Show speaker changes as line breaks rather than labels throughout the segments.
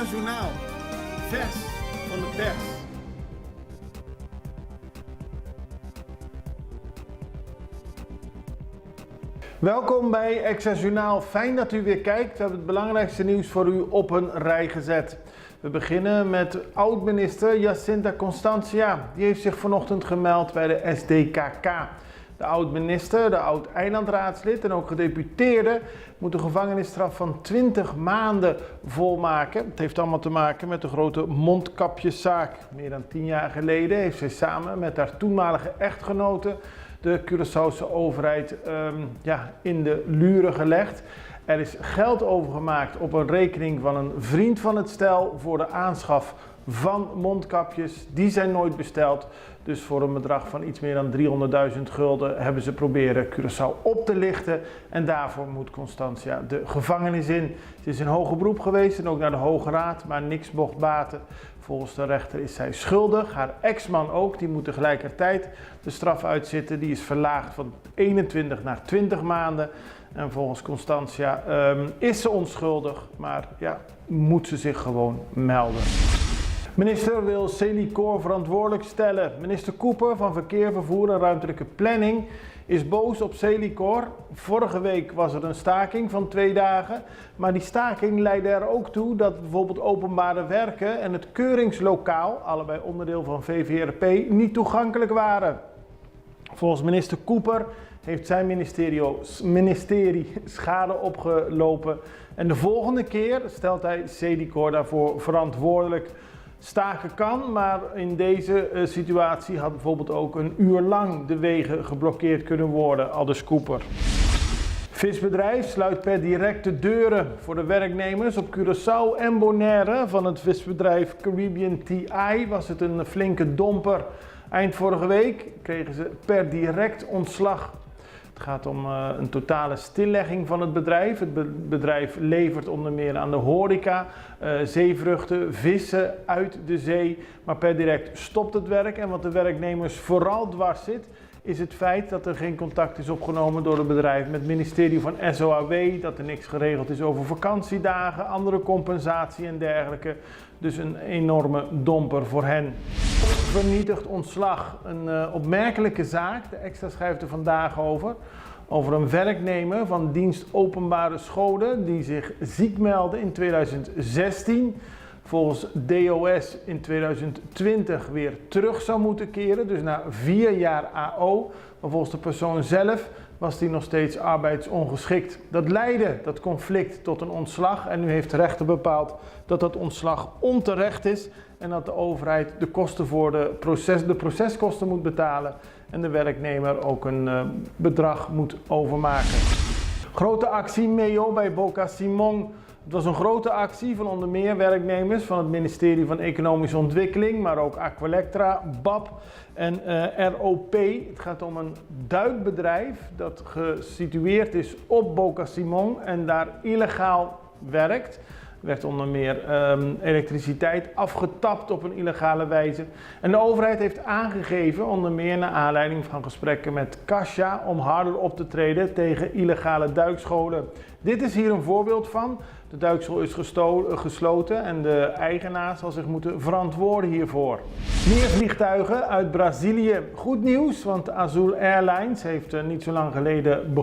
Extra Journaal, vers van de pers. Welkom bij Extra Journaal. Fijn dat u weer kijkt. We hebben het belangrijkste nieuws voor u op een rij gezet. We beginnen met oud-minister Jacinta Constantia. Die heeft zich vanochtend gemeld bij de SDKK. De oud-minister, de oud-eilandraadslid en ook gedeputeerde moet een gevangenisstraf van 20 maanden volmaken. Het heeft allemaal te maken met de grote mondkapjeszaak. Meer dan 10 jaar geleden heeft zij samen met haar toenmalige echtgenote de Curaçaose overheid in de luren gelegd. Er is geld overgemaakt op een rekening van een vriend van het stel voor de aanschaf van mondkapjes. Die zijn nooit besteld. Dus voor een bedrag van iets meer dan 300.000 gulden hebben ze proberen Curaçao op te lichten. En daarvoor moet Constantia de gevangenis in. Ze is in hoger beroep geweest en ook naar de Hoge Raad, maar niks mocht baten. Volgens de rechter is zij schuldig. Haar ex-man ook, die moet tegelijkertijd de straf uitzitten. Die is verlaagd van 21 naar 20 maanden. En volgens Constantia is ze onschuldig, maar ja, moet ze zich gewoon melden. Minister wil Celicour verantwoordelijk stellen. Minister Cooper van Verkeer, Vervoer en Ruimtelijke Planning is boos op Celicour. Vorige week was er een staking van 2 dagen. Maar die staking leidde er ook toe dat bijvoorbeeld openbare werken en het keuringslokaal, allebei onderdeel van VVRP, niet toegankelijk waren. Volgens minister Cooper heeft zijn ministerie schade opgelopen. En de volgende keer stelt hij Celicour daarvoor verantwoordelijk. Staken kan, maar in deze situatie had bijvoorbeeld ook een uur lang de wegen geblokkeerd kunnen worden, aldus Cooper. Visbedrijf sluit per direct de deuren voor de werknemers op Curaçao en Bonaire. Van het visbedrijf Caribbean TI was het een flinke domper. Eind vorige week kregen ze per direct ontslag. Het gaat om een totale stillegging van het bedrijf. Het bedrijf levert onder meer aan de horeca, zeevruchten, vissen uit de zee. Maar per direct stopt het werk. En wat de werknemers vooral dwars zit, is het feit dat er geen contact is opgenomen door het bedrijf met het ministerie van SOAW. Dat er niks geregeld is over vakantiedagen, andere compensatie en dergelijke. Dus een enorme domper voor hen. Vernietigd ontslag. Een opmerkelijke zaak. De Extra schrijft er vandaag over een werknemer van dienst openbare scholen die zich ziek meldde in 2016. Volgens DOS in 2020 weer terug zou moeten keren, dus na 4 jaar AO. Maar volgens de persoon zelf was die nog steeds arbeidsongeschikt. Dat leidde, dat conflict, tot een ontslag. En nu heeft de rechter bepaald dat dat ontslag onterecht is. En dat de overheid de kosten voor de proceskosten moet betalen. En de werknemer ook een bedrag moet overmaken. Grote actie MEO bij Boca Simón. Het was een grote actie van onder meer werknemers van het ministerie van Economische Ontwikkeling, maar ook Aqualectra, BAP en ROP. Het gaat om een duikbedrijf dat gesitueerd is op Boca Simón en daar illegaal werkt. Er werd onder meer elektriciteit afgetapt op een illegale wijze. En de overheid heeft aangegeven, onder meer naar aanleiding van gesprekken met Caixa, om harder op te treden tegen illegale duikscholen. Dit is hier een voorbeeld van. De duikschool is gesloten en de eigenaar zal zich moeten verantwoorden hiervoor. Meer vliegtuigen uit Brazilië. Goed nieuws, want Azul Airlines heeft niet zo lang geleden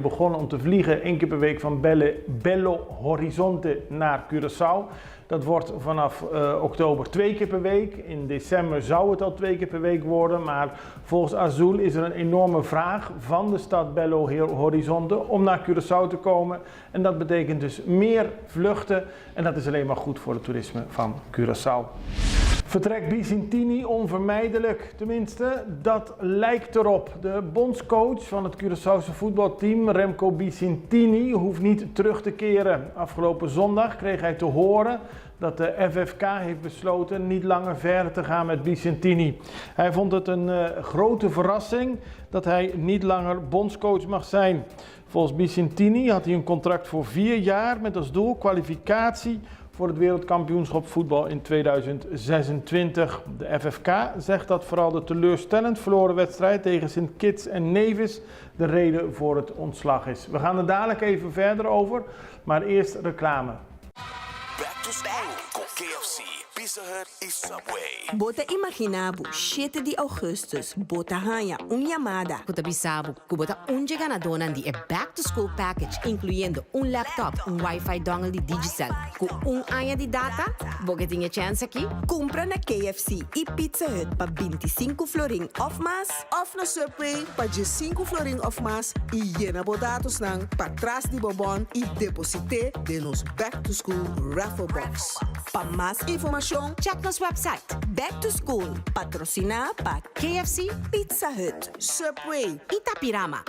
begonnen om te vliegen 1 keer per week van Belo Horizonte naar Curaçao. Dat wordt vanaf oktober 2 keer per week. In december zou het al 2 keer per week worden. Maar volgens Azul is er een enorme vraag van de stad Belo Horizonte om naar Curaçao te komen. En dat betekent dus meer vluchten. En dat is alleen maar goed voor het toerisme van Curaçao. Vertrekt Bicintini onvermijdelijk? Tenminste, dat lijkt erop. De bondscoach van het Curaçaose voetbalteam, Remco Bicintini, hoeft niet terug te keren. Afgelopen zondag kreeg hij te horen dat de FFK heeft besloten niet langer verder te gaan met Bicintini. Hij vond het een grote verrassing dat hij niet langer bondscoach mag zijn. Volgens Bicintini had hij een contract voor 4 jaar met als doel kwalificatie voor het wereldkampioenschap voetbal in 2026. De FFK zegt dat vooral de teleurstellend verloren wedstrijd tegen Sint Kitts en Nevis de reden voor het ontslag is. We gaan er dadelijk even verder over, maar eerst reclame.
to school com KFC, Pizza Hut e Subway.
Bota imaginabu, 7 de Augustus, bota hanya llamada.
Kutabisabu, kubota unjega na donan di back to school package, incluyendo laptop, wifi dongle di Digicel, ku anya di data, boga tinha chance aqui.
Compra na KFC e Pizza Hut pa 25 florin of mas.
Of na Subway pa 5 florin of mas e llena bodatos ng patras di bobon e deposite de nos back to school raffle box.
Pa mas informação,
Check nos website.
Back to School, patrocina pa
KFC,
Pizza Hut.
Subway.
Itapirama.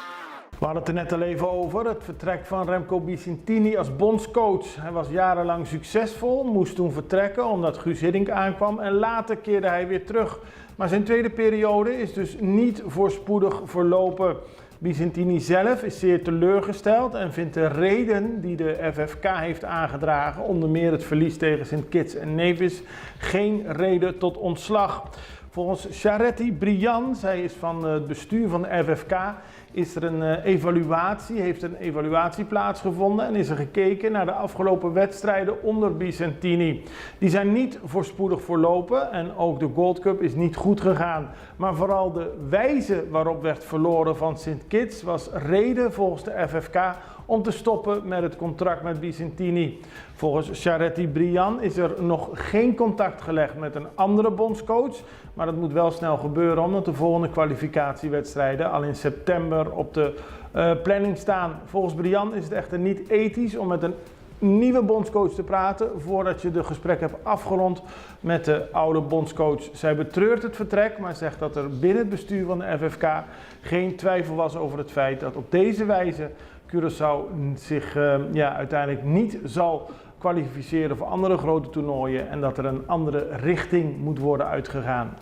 We hadden het er net al even over, het vertrek van Remco Vicentini als bondscoach. Hij was jarenlang succesvol, moest toen vertrekken omdat Guus Hiddink aankwam en later keerde hij weer terug. Maar zijn tweede periode is dus niet voorspoedig verlopen. Vicentini zelf is zeer teleurgesteld en vindt de reden die de FFK heeft aangedragen, onder meer het verlies tegen Sint Kitts en Nevis, geen reden tot ontslag. Volgens Charity Brian, zij is van het bestuur van de FFK, is er heeft een evaluatie plaatsgevonden en is er gekeken naar de afgelopen wedstrijden onder Vicentini. Die zijn niet voorspoedig verlopen en ook de Gold Cup is niet goed gegaan. Maar vooral de wijze waarop werd verloren van Sint Kitts was reden volgens de FFK om te stoppen met het contract met Vicentini. Volgens Charity Brian is er nog geen contact gelegd met een andere bondscoach, maar dat moet wel snel gebeuren omdat de volgende kwalificatiewedstrijden al in september op de planning staan. Volgens Brian is het echter niet ethisch om met een nieuwe bondscoach te praten voordat je de gesprek hebt afgerond met de oude bondscoach. Zij betreurt het vertrek, maar zegt dat er binnen het bestuur van de FFK geen twijfel was over het feit dat op deze wijze Curaçao zich uiteindelijk niet zal kwalificeren voor andere grote toernooien en dat er een andere richting moet worden uitgegaan.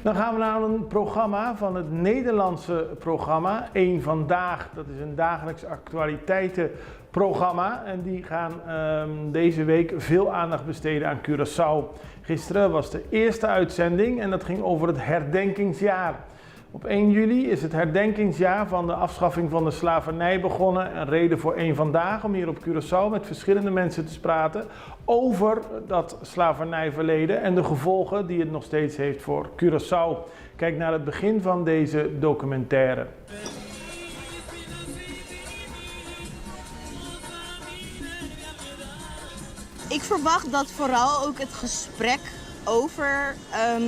Dan gaan we naar een programma van het Nederlandse programma Eén Vandaag. Dat is een dagelijks actualiteitenprogramma en die gaan deze week veel aandacht besteden aan Curaçao. Gisteren was de eerste uitzending en dat ging over het herdenkingsjaar. Op 1 juli is het herdenkingsjaar van de afschaffing van de slavernij begonnen. Een reden voor Eén Vandaag om hier op Curaçao met verschillende mensen te praten over dat slavernijverleden en de gevolgen die het nog steeds heeft voor Curaçao. Kijk naar het begin van deze documentaire.
Ik verwacht dat vooral ook het gesprek over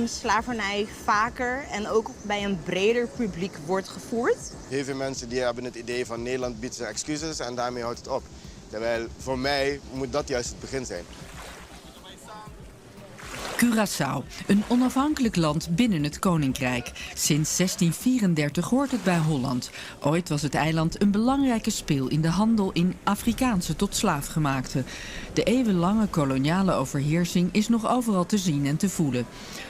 slavernij vaker en ook bij een breder publiek wordt gevoerd.
Heel veel mensen die hebben het idee van Nederland biedt zijn excuses en daarmee houdt het op. Terwijl voor mij moet dat juist het begin zijn.
Curaçao, een onafhankelijk land binnen het Koninkrijk. Sinds 1634 hoort het bij Holland. Ooit was het eiland een belangrijke speel in de handel in Afrikaanse tot slaafgemaakte. De eeuwenlange koloniale overheersing is nog overal te zien en te voelen.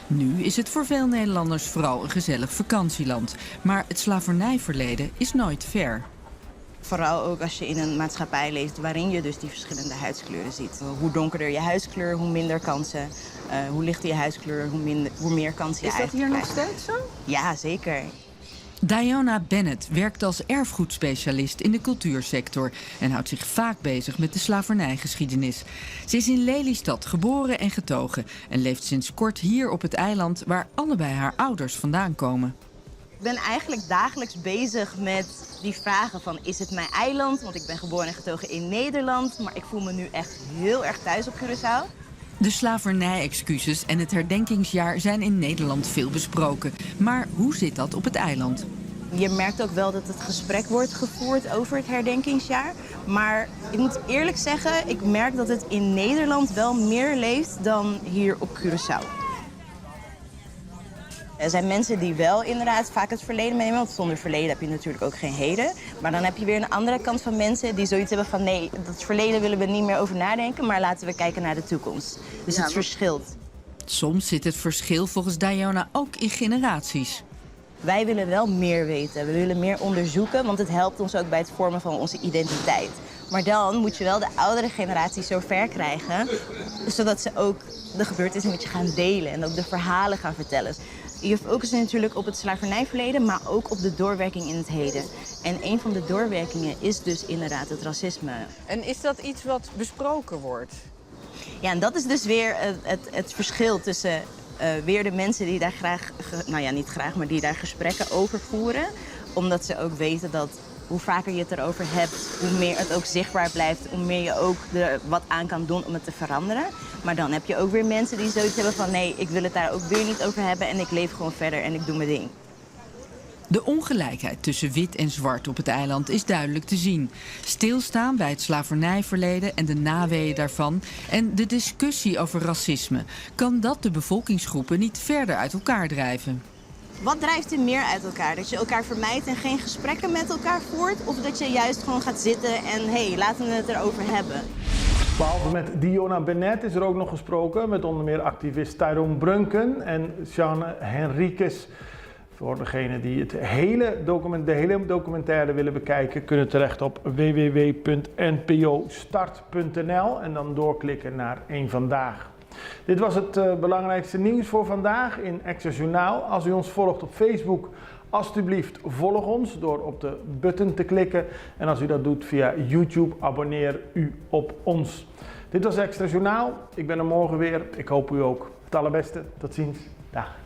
Nu is het voor veel Nederlanders vooral een gezellig vakantieland. Maar het slavernijverleden is nooit ver.
Vooral ook als je in een maatschappij leeft waarin je dus die verschillende huidskleuren ziet. Hoe donkerder je huidskleur, hoe minder kansen. Hoe lichter je huidskleur, hoe meer kansen je eigenlijk krijgt.
Is dat hier nog steeds zo?
Ja, zeker.
Diona Bennett werkt als erfgoedspecialist in de cultuursector en houdt zich vaak bezig met de slavernijgeschiedenis. Ze is in Lelystad geboren en getogen en leeft sinds kort hier op het eiland waar allebei haar ouders vandaan komen.
Ik ben eigenlijk dagelijks bezig met die vragen van is het mijn eiland? Want ik ben geboren en getogen in Nederland, maar ik voel me nu echt heel erg thuis op Curaçao.
De slavernij-excuses en het herdenkingsjaar zijn in Nederland veel besproken. Maar hoe zit dat op het eiland?
Je merkt ook wel dat het gesprek wordt gevoerd over het herdenkingsjaar. Maar ik moet eerlijk zeggen, ik merk dat het in Nederland wel meer leeft dan hier op Curaçao. Er zijn mensen die wel inderdaad vaak het verleden meenemen, want zonder verleden heb je natuurlijk ook geen heden. Maar dan heb je weer een andere kant van mensen die zoiets hebben van nee, dat verleden willen we niet meer over nadenken, maar laten we kijken naar de toekomst. Dus het verschilt.
Soms zit het verschil volgens Diona ook in generaties.
Wij willen wel meer weten, we willen meer onderzoeken, want het helpt ons ook bij het vormen van onze identiteit. Maar dan moet je wel de oudere generatie zo ver krijgen, zodat ze ook de gebeurtenissen met je gaan delen en ook de verhalen gaan vertellen. Je focust natuurlijk op het slavernijverleden, maar ook op de doorwerking in het heden. En een van de doorwerkingen is dus inderdaad het racisme.
En is dat iets wat besproken wordt?
Ja, en dat is dus weer het verschil tussen weer de mensen die daar graag, niet graag, maar die daar gesprekken over voeren. Omdat ze ook weten dat hoe vaker je het erover hebt, hoe meer het ook zichtbaar blijft, hoe meer je ook er wat aan kan doen om het te veranderen. Maar dan heb je ook weer mensen die zoiets hebben van nee, ik wil het daar ook weer niet over hebben en ik leef gewoon verder en ik doe mijn ding.
De ongelijkheid tussen wit en zwart op het eiland is duidelijk te zien. Stilstaan bij het slavernijverleden en de naweeën daarvan en de discussie over racisme. Kan dat de bevolkingsgroepen niet verder uit elkaar drijven?
Wat drijft er meer uit elkaar? Dat je elkaar vermijdt en geen gesprekken met elkaar voert? Of dat je juist gewoon gaat zitten en hé, laten we het erover hebben?
Behalve met Diona Bennett is er ook nog gesproken met onder meer activist Tyrone Brunken en Jeanne Henriques. Voor degenen die de hele documentaire willen bekijken, kunnen terecht op www.npostart.nl en dan doorklikken naar 1 Vandaag. Dit was het belangrijkste nieuws voor vandaag in Extra Journaal. Als u ons volgt op Facebook, alsjeblieft volg ons door op de button te klikken. En als u dat doet via YouTube, abonneer u op ons. Dit was Extra Journaal. Ik ben er morgen weer. Ik hoop u ook. Het allerbeste. Tot ziens. Dag.